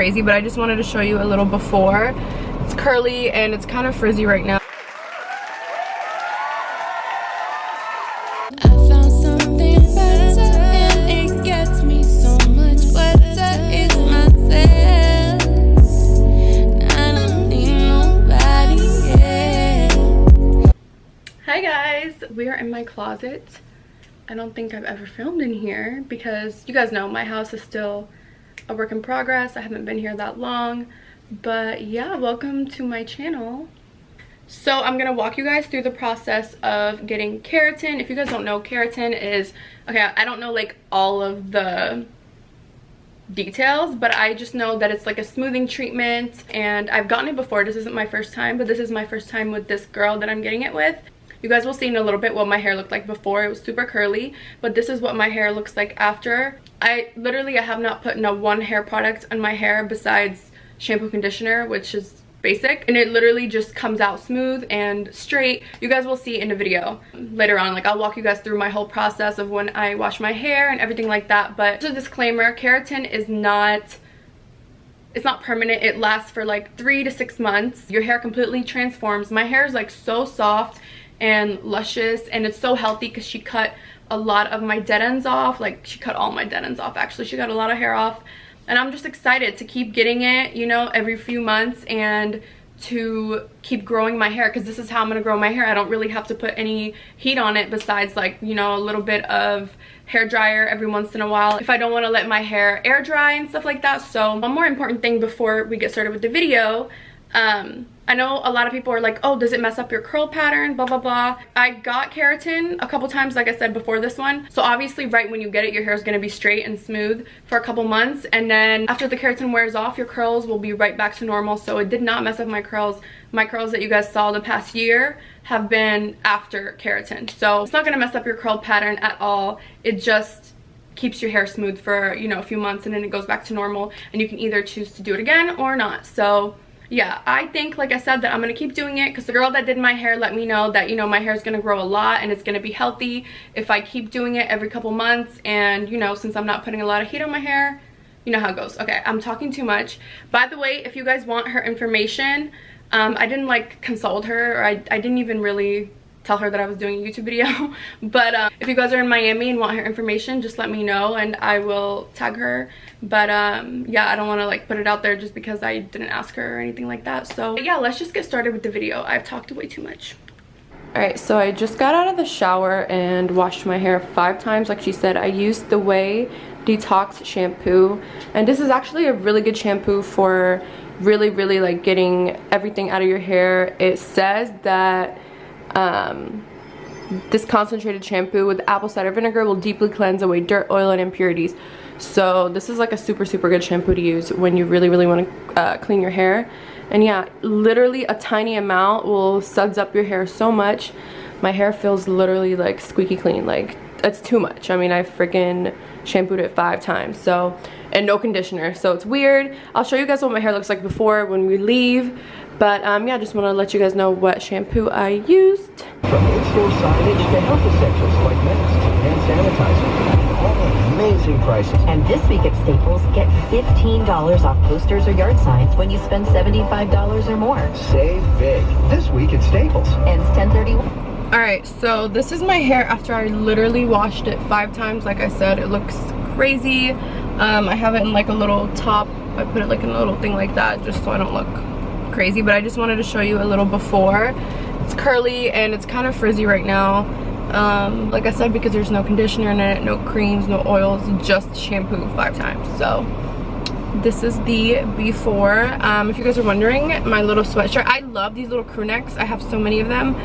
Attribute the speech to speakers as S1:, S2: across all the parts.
S1: crazy, but I just wanted to show you a little before. It's curly and it's kind of frizzy right now. Hi guys, we are in my closet. I don't think I've ever filmed in here because you guys know my house is still a work in progress. I haven't been here that long, but yeah, welcome to my channel. So I'm gonna walk you guys through the process of getting keratin. If you guys don't know, keratin is, okay, I don't know like all of the details, but I just know that it's like a smoothing treatment, and I've gotten it before. This isn't my first time, but this is my first time with this girl that I'm getting it with. You guys will see in a little bit what my hair looked like before. It was super curly, but this is what my hair looks like after. I have not put in one hair product on my hair besides shampoo conditioner, which is basic, and it literally just comes out smooth and straight. You guys will see in the video later on. Like, I'll walk you guys through my whole process of when I wash my hair and everything like that. But just a disclaimer, keratin is not, it's not permanent. It lasts for like 3 to 6 months. Your hair completely transforms. My hair is like so soft and luscious, and it's so healthy because she cut a lot of my dead ends off. Like, she cut all my dead ends off, actually. She got a lot of hair off, and I'm just excited to keep getting it, you know, every few months, and to keep growing my hair, because this is how I'm gonna grow my hair. I don't really have to put any heat on it besides, like, you know, a little bit of hair dryer every once in a while if I don't want to let my hair air dry and stuff like that. So one more important thing before we get started with the video, I know a lot of people are like, oh, does it mess up your curl pattern, blah blah blah. I got keratin a couple times, like I said before this one, so obviously right when you get it, your hair is going to be straight and smooth for a couple months, and then after the keratin wears off, your curls will be right back to normal. So it did not mess up my curls. My curls that you guys saw the past year have been after keratin, so it's not going to mess up your curl pattern at all. It just keeps your hair smooth for, you know, a few months, and then it goes back to normal, and you can either choose to do it again or not. So yeah, I think, like I said, that I'm gonna keep doing it because the girl that did my hair let me know that, you know, my hair is gonna grow a lot and it's gonna be healthy if I keep doing it every couple months. And, you know, since I'm not putting a lot of heat on my hair, you know how it goes. Okay, I'm talking too much. By the way, if you guys want her information, I didn't like consult her, or I didn't even really tell her that I was doing a YouTube video. But if you guys are in Miami and want her information, just let me know and I will tag her. But yeah, I don't want to like put it out there just because I didn't ask her or anything like that. So yeah, let's just get started with the video. I've talked way too much. Alright, so I just got out of the shower and washed my hair 5 times. Like she said, I used the Way Detox shampoo, and this is actually a really good shampoo for really like getting everything out of your hair. It says that this concentrated shampoo with apple cider vinegar will deeply cleanse away dirt, oil, and impurities. So this is like a super good shampoo to use when you really want to clean your hair. And yeah, literally a tiny amount will suds up your hair so much. My hair feels literally like squeaky clean. Like, it's too much. I mean, I freaking shampooed it 5 times, so, and no conditioner, so it's weird. I'll show you guys what my hair looks like before when we leave. But yeah, I just want to let you guys know what shampoo I used.
S2: From in-store signage to health essentials like masks and sanitizer, all amazing prices.
S3: And this week at Staples, get $15 off posters or yard signs when you spend $75 or more.
S2: Save big this week at Staples.
S3: Ends 10/31.
S1: Alright, so this is my hair after I literally washed it 5 times. Like I said, it looks crazy. I have it in like a little top. I put it like in a little thing like that just so I don't look crazy, but I just wanted to show you a little before. It's curly and it's kind of frizzy right now, like I said, because there's no conditioner in it, no creams, no oils, just shampoo 5 times. So this is the before. If you guys are wondering, my little sweatshirt, I love these little crew necks. I have so many of them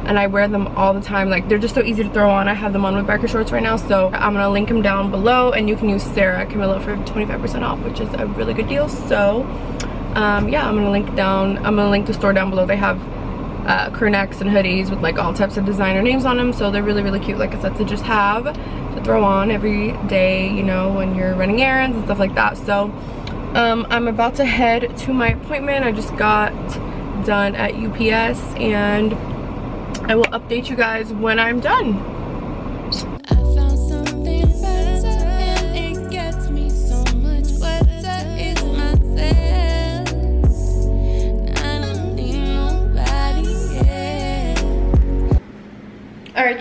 S1: and I wear them all the time. Like, they're just so easy to throw on. I have them on with biker shorts right now, so I'm gonna link them down below, and you can use Sarah Camilla for 25% off, which is a really good deal. So yeah, I'm gonna link the store down below. They have crew necks and hoodies with like all types of designer names on them, so they're really cute, like I said, to just have to throw on every day, you know, when you're running errands and stuff like that. So I'm about to head to my appointment. I just got done at UPS, and I will update you guys when I'm done.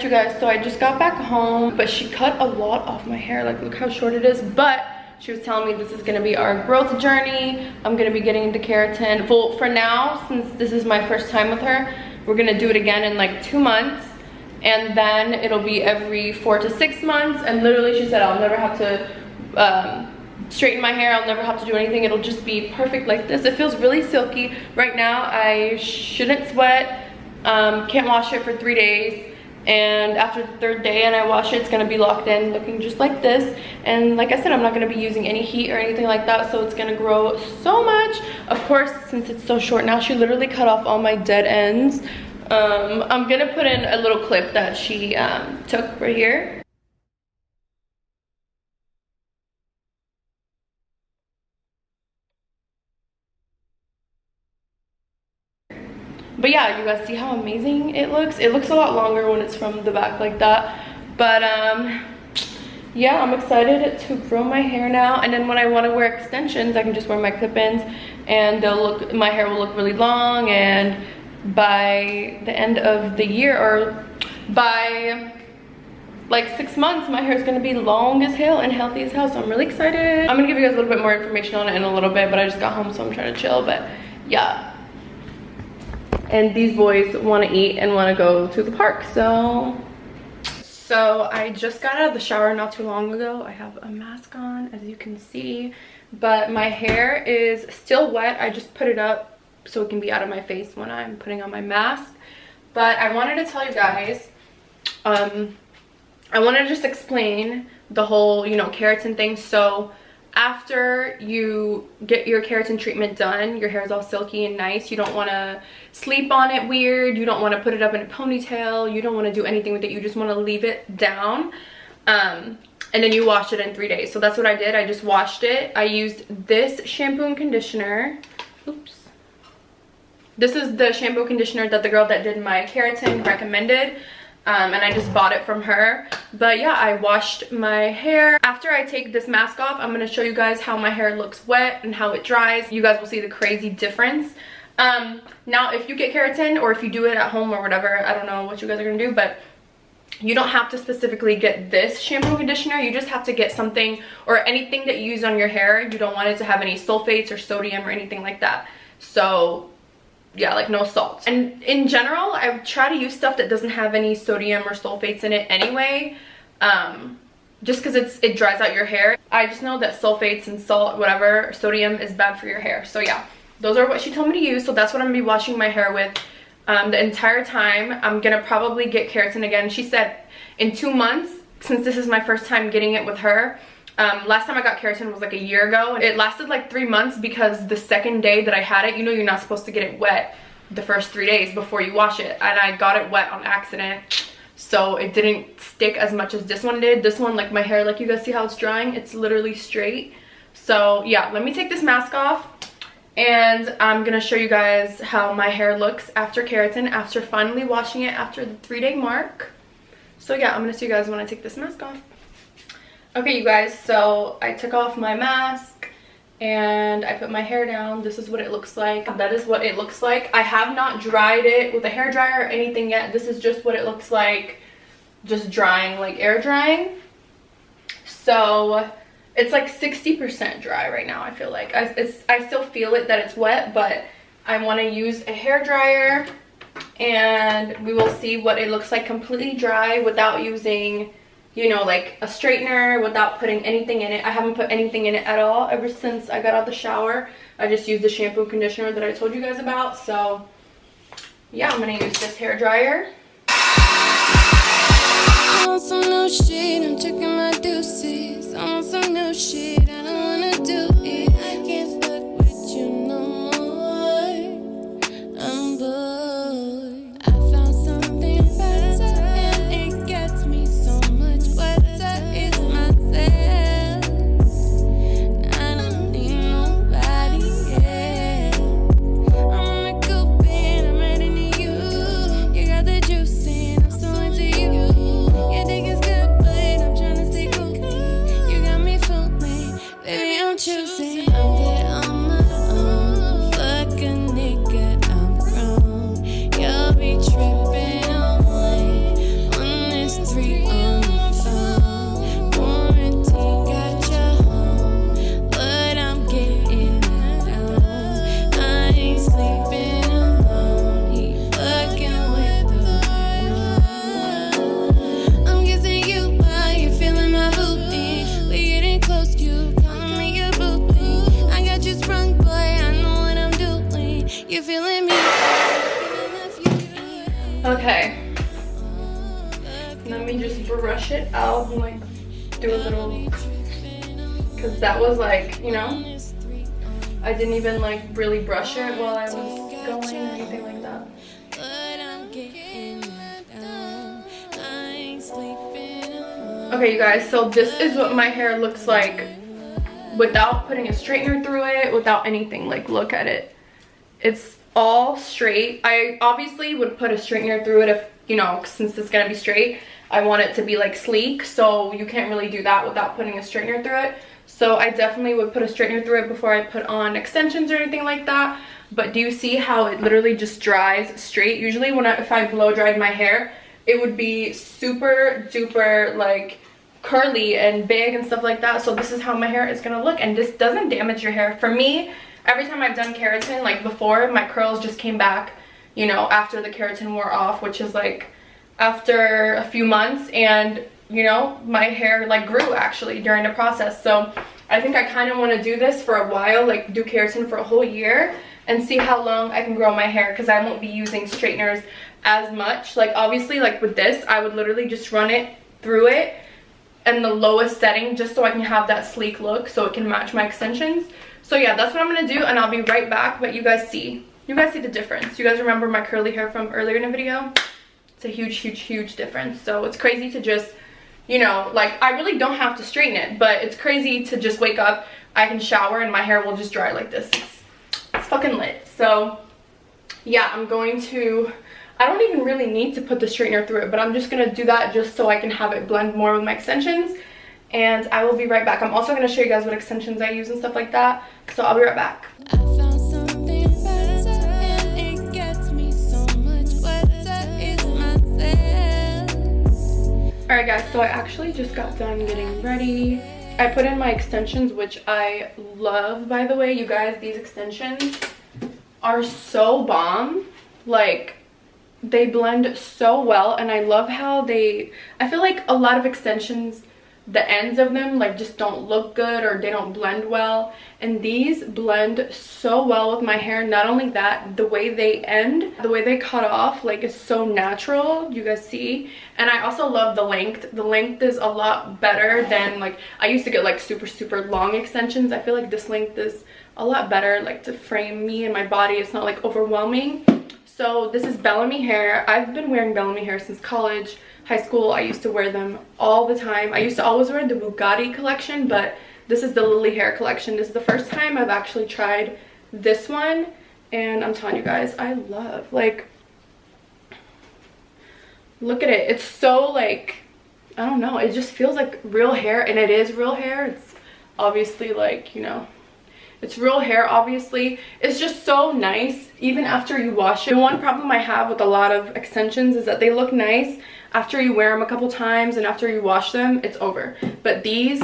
S1: you guys, so I just got back home, but she cut a lot off my hair. Like, look how short it is. But she was telling me this is gonna be our growth journey. I'm gonna be getting into keratin. Well, for now, since this is my first time with her, we're gonna do it again in like 2 months. And then it'll be every 4 to 6 months. And literally she said I'll never have to straighten my hair. I'll never have to do anything. It'll just be perfect like this. It feels really silky. Right now I shouldn't sweat. Can't wash it for 3 days, and after the 3rd day and I wash it, it's gonna be locked in looking just like this. And like I said, I'm not gonna be using any heat or anything like that, so it's gonna grow so much. Of course, since it's so short now, she literally cut off all my dead ends. I'm gonna put in a little clip that she took right here. But yeah, you guys see how amazing it looks? It looks a lot longer when it's from the back like that. But yeah, I'm excited to grow my hair now. And then when I want to wear extensions, I can just wear my clip-ins and my hair will look really long. And by the end of the year, or by like 6 months, my hair is going to be long as hell and healthy as hell. So I'm really excited. I'm going to give you guys a little bit more information on it in a little bit, but I just got home, so I'm trying to chill. But yeah. And these boys want to eat and want to go to the park, so I just got out of the shower not too long ago. I have a mask on, as you can see, but my hair is still wet. I just put it up so it can be out of my face when I'm putting on my mask. But I wanted to tell you guys, I wanted to just explain the whole, you know, keratin thing. So after you get your keratin treatment done, your hair is all silky and nice. You don't want to sleep on it weird. You don't want to put it up in a ponytail. You don't want to do anything with it. You just want to leave it down. And then you wash it in 3 days. So that's what I did. I just washed it. I used this shampoo and conditioner. Oops. This is the shampoo and conditioner that the girl that did my keratin recommended. And I just bought it from her. But yeah, I washed my hair. After I take this mask off, I'm going to show you guys how my hair looks wet and how it dries. You guys will see the crazy difference. Now, if you get keratin, or if you do it at home or whatever, I don't know what you guys are going to do, but you don't have to specifically get this shampoo and conditioner. You just have to get something, or anything that you use on your hair. You don't want it to have any sulfates or sodium or anything like that. So yeah, like no salt. And in general, I try to use stuff that doesn't have any sodium or sulfates in it anyway, just because it dries out your hair. I just know that sulfates and salt, whatever, sodium is bad for your hair. So yeah, those are what she told me to use. So that's what I'm gonna be washing my hair with the entire time. I'm gonna probably get keratin again. She said in 2 months, since this is my first time getting it with her. Last time I got keratin was like a year ago. It lasted like 3 months because the second day that I had it, you know, you're not supposed to get it wet the first 3 days before you wash it. And I got it wet on accident. So it didn't stick as much as this one did. This one, like my hair, like you guys see how it's drying? It's literally straight. So yeah, let me take this mask off. And I'm going to show you guys how my hair looks after keratin, after finally washing it after the 3-day mark. So yeah, I'm going to see you guys when I take this mask off. Okay, you guys, so I took off my mask and I put my hair down. This is what it looks like. That is what it looks like. I have not dried it with a hair dryer or anything yet. This is just what it looks like, just drying, like air drying. So it's like 60% dry right now, I feel like. I still feel it that it's wet, but I want to use a hair dryer and we will see what it looks like completely dry without using, you know, like a straightener, without putting anything in it. I haven't put anything in it at all ever since I got out of the shower. I just used the shampoo and conditioner that I told you guys about. So yeah, I'm gonna use this hair dryer.
S4: I want some new shit, I'm checking my deuces. I want some new shit, I don't wanna do it. I can't fuck with you no more, I'm bored. I found something better and it gets me so much wetter. It's myself, I don't need nobody else. I'm like open, I'm right into you. You got the juice and I'm so into you. You think it's good, but I'm tryna stay cool. You got me falling,
S1: Okay. Let me just brush it out and like do a little, because that was like, you know, I didn't even like really brush it while I was going or anything like that. Okay, you guys, so this is what my hair looks like without putting a straightener through it, without anything. Like, look at it. It's all straight. I obviously would put a straightener through it if, you know, since it's gonna be straight, I want it to be like sleek, so you can't really do that without putting a straightener through it. So I definitely would put a straightener through it before I put on extensions or anything like that. But do you see how it literally just dries straight? Usually if I blow dried my hair, it would be super duper like curly and big and stuff like that. So this is how my hair is gonna look, and this doesn't damage your hair. For me, every time I've done keratin, like before, my curls just came back, you know, after the keratin wore off, which is like after a few months, and you know, my hair like grew actually during the process. So I think I kind of want to do this for a while, like do keratin for a whole year and see how long I can grow my hair, because I won't be using straighteners as much. Like obviously, like with this, I would literally just run it through it in the lowest setting just so I can have that sleek look, so it can match my extensions. So yeah, that's what I'm gonna do, and I'll be right back. But you guys see the difference. You guys remember my curly hair from earlier in the video? It's a huge difference. So it's crazy to just, you know, like I really don't have to straighten it, but it's crazy to just wake up, I can shower, and my hair will just dry like this. It's fucking lit. So yeah, I'm going to, I don't even really need to put the straightener through it, but I'm just gonna do that just so I can have it blend more with my extensions. And I will be right back. I'm also gonna show you guys what extensions I use and stuff like that. So I'll be right back. Alright guys, so I actually just got done getting ready. I put in my extensions, which I love, by the way. You guys, these extensions are so bomb. Like, they blend so well, and I love how I feel like a lot of extensions, the ends of them like just don't look good, or they don't blend well, and these blend so well with my hair. Not only that, the way they end, the way they cut off, like, is so natural, you guys see. And I also love the length. The length is a lot better than, like, I used to get like super long extensions. I feel like this length is a lot better, like, to frame me and my body. It's not like overwhelming. So this is Bellamy hair. I've been wearing Bellamy hair since college. High school, I used to wear them all the time. I used to always wear the Bugatti collection, but this is the Lily hair collection. This is the first time I've actually tried this one, and I'm telling you guys, I love, like, look at it. It's so, like, I don't know, it just feels like real hair, and it is real hair. It's obviously, like, you know, it's real hair, obviously. It's just so nice even after you wash it. The one problem I have with a lot of extensions is that they look nice after you wear them a couple times, and after you wash them, it's over. But these,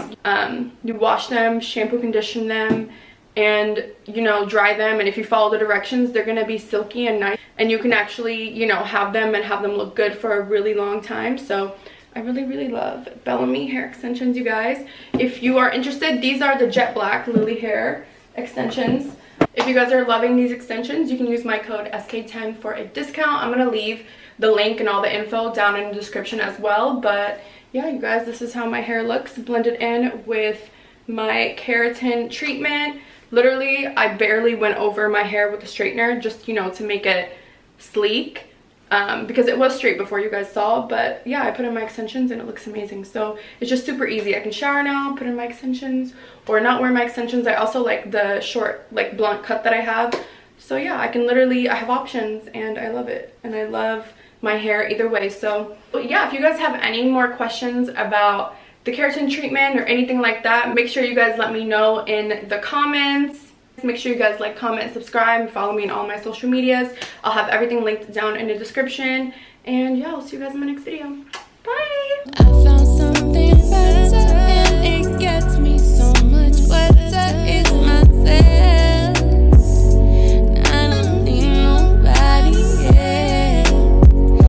S1: you wash them, shampoo, condition them, and, you know, dry them, and if you follow the directions, they're gonna be silky and nice, and you can actually, you know, have them look good for a really long time. So I really love Bellamy hair extensions, you guys. If you are interested, these are the jet black Lily hair extensions. If you guys are loving these extensions, you can use my code SK10 for a discount. I'm gonna leave the link and all the info down in the description as well. But yeah, you guys, this is how my hair looks blended in with my keratin treatment. Literally, I barely went over my hair with a straightener, just, you know, to make it sleek, because it was straight before, you guys saw. But yeah, I put in my extensions and it looks amazing. So it's just super easy. I can shower now, put in my extensions, or not wear my extensions. I also like the short, like, blunt cut that I have. So yeah, I can literally, I have options, and I love it, and I love my hair either way. So yeah, if you guys have any more questions about the keratin treatment or anything like that, make sure you guys let me know in the comments. Make sure you guys like, comment, subscribe, and follow me on all my social medias. I'll have everything linked down in the description. And yeah, I'll see you guys in my next video. Bye! I found something better.